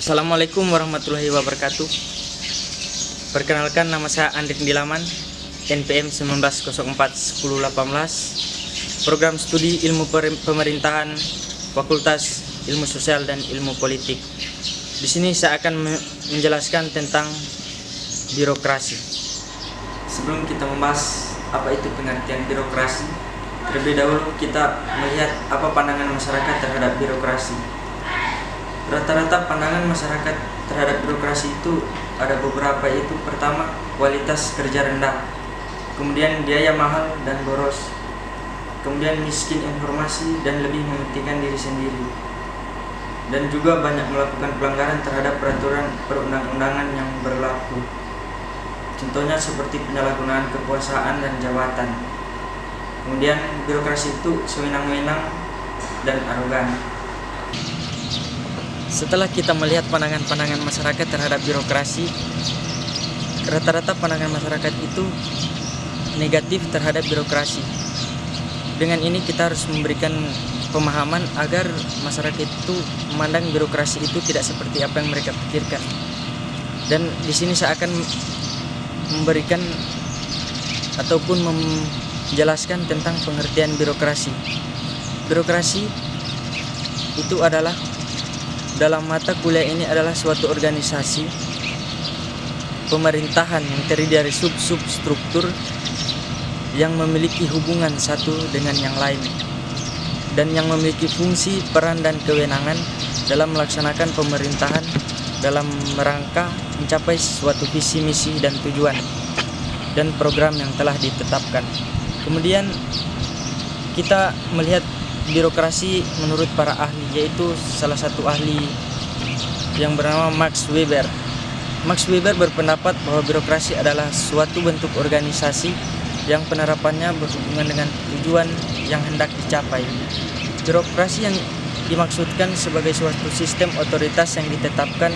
Assalamualaikum warahmatullahi wabarakatuh. Perkenalkan, nama saya Andrik Dilaman, NPM 1904-1018, Program Studi Ilmu Pemerintahan, Fakultas Ilmu Sosial dan Ilmu Politik. Di sini saya akan menjelaskan tentang birokrasi. Sebelum kita membahas apa itu pengertian birokrasi, terlebih dahulu kita melihat apa pandangan masyarakat terhadap birokrasi. Rata-rata pandangan masyarakat terhadap birokrasi itu ada beberapa, yaitu pertama, kualitas kerja rendah, kemudian biaya mahal dan boros, kemudian miskin informasi dan lebih mementingkan diri sendiri, dan juga banyak melakukan pelanggaran terhadap peraturan perundang-undangan yang berlaku. Contohnya seperti penyalahgunaan kekuasaan dan jabatan. Kemudian birokrasi itu sewenang-wenang dan arogan. Setelah kita melihat pandangan-pandangan masyarakat terhadap birokrasi, rata-rata pandangan masyarakat itu negatif terhadap birokrasi. Dengan ini kita harus memberikan pemahaman agar masyarakat itu memandang birokrasi itu tidak seperti apa yang mereka pikirkan. Dan di sini saya akan memberikan ataupun menjelaskan tentang pengertian birokrasi. Birokrasi itu adalah, dalam mata kuliah ini, adalah suatu organisasi pemerintahan yang terdiri dari sub-struktur yang memiliki hubungan satu dengan yang lain dan yang memiliki fungsi, peran, dan kewenangan dalam melaksanakan pemerintahan dalam rangka mencapai suatu visi, misi, dan tujuan dan program yang telah ditetapkan. Kemudian kita melihat birokrasi menurut para ahli, yaitu salah satu ahli yang bernama Max Weber. Max Weber berpendapat bahwa birokrasi adalah suatu bentuk organisasi yang penerapannya berhubungan dengan tujuan yang hendak dicapai. Birokrasi yang dimaksudkan sebagai suatu sistem otoritas yang ditetapkan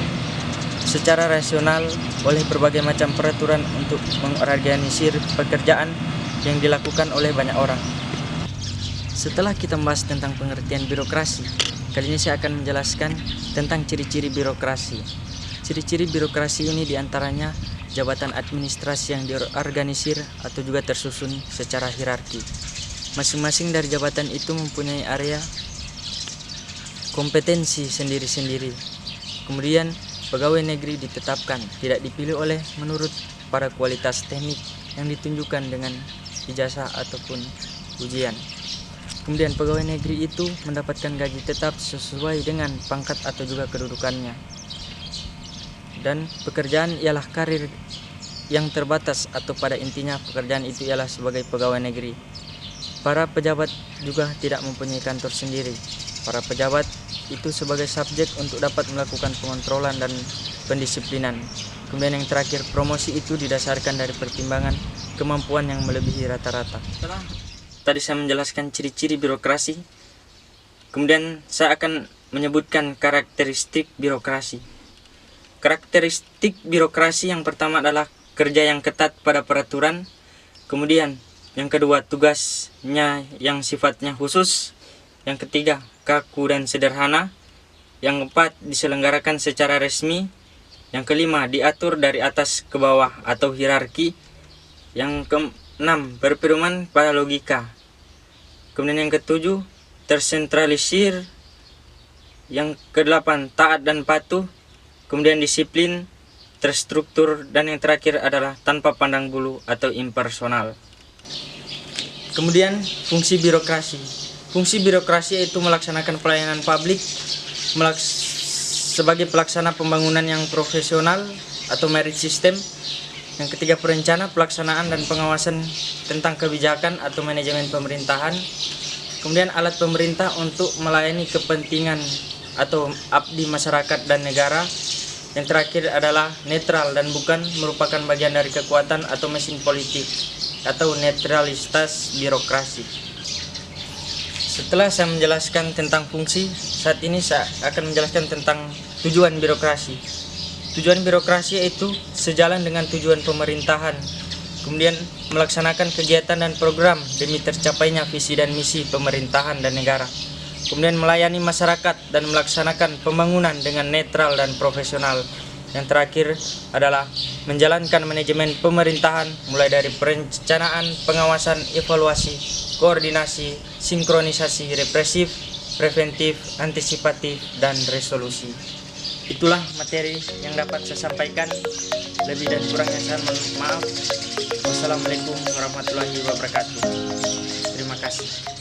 secara rasional oleh berbagai macam peraturan untuk mengorganisir pekerjaan yang dilakukan oleh banyak orang. Setelah kita membahas tentang pengertian birokrasi, kali ini saya akan menjelaskan tentang ciri-ciri birokrasi. Ciri-ciri birokrasi ini diantaranya jabatan administrasi yang diorganisir atau juga tersusun secara hierarki. Masing-masing dari jabatan itu mempunyai area kompetensi sendiri-sendiri. Kemudian pegawai negeri ditetapkan, tidak dipilih oleh menurut pada kualitas teknik yang ditunjukkan dengan ijazah ataupun ujian. Kemudian pegawai negeri itu mendapatkan gaji tetap sesuai dengan pangkat atau juga kedudukannya. Dan pekerjaan ialah karir yang terbatas, atau pada intinya pekerjaan itu ialah sebagai pegawai negeri. Para pejabat juga tidak mempunyai kantor sendiri. Para pejabat itu sebagai subjek untuk dapat melakukan pengontrolan dan pendisiplinan. Kemudian yang terakhir, promosi itu didasarkan dari pertimbangan kemampuan yang melebihi rata-rata. Tadi saya menjelaskan ciri-ciri birokrasi, kemudian saya akan menyebutkan karakteristik birokrasi. Karakteristik birokrasi yang pertama adalah kerja yang ketat pada peraturan, kemudian yang kedua tugasnya yang sifatnya khusus, yang ketiga kaku dan sederhana, yang keempat diselenggarakan secara resmi, yang kelima diatur dari atas ke bawah atau hierarki, yang keenam berpedoman pada logika, kemudian yang ketujuh tersentralisir, yang kedelapan taat dan patuh, kemudian disiplin, terstruktur, dan yang terakhir adalah tanpa pandang bulu atau impersonal. Kemudian fungsi birokrasi. Fungsi birokrasi yaitu melaksanakan pelayanan publik sebagai pelaksana pembangunan yang profesional atau merit system. Yang ketiga, perencana, pelaksanaan, dan pengawasan tentang kebijakan atau manajemen pemerintahan. Kemudian alat pemerintah untuk melayani kepentingan atau abdi masyarakat dan negara. Yang terakhir adalah netral dan bukan merupakan bagian dari kekuatan atau mesin politik atau netralitas birokrasi. Setelah saya menjelaskan tentang fungsi, saat ini saya akan menjelaskan tentang tujuan birokrasi. Tujuan birokrasi yaitu sejalan dengan tujuan pemerintahan, kemudian melaksanakan kegiatan dan program demi tercapainya visi dan misi pemerintahan dan negara. kemudian melayani masyarakat dan melaksanakan pembangunan dengan netral dan profesional. Yang terakhir adalah menjalankan manajemen pemerintahan mulai dari perencanaan, pengawasan, evaluasi, koordinasi, sinkronisasi, represif, preventif, antisipatif, dan resolusi. Itulah materi yang dapat saya sampaikan. Lebih dan kurangnya saya mohon maaf. Wassalamualaikum warahmatullahi wabarakatuh. Terima kasih.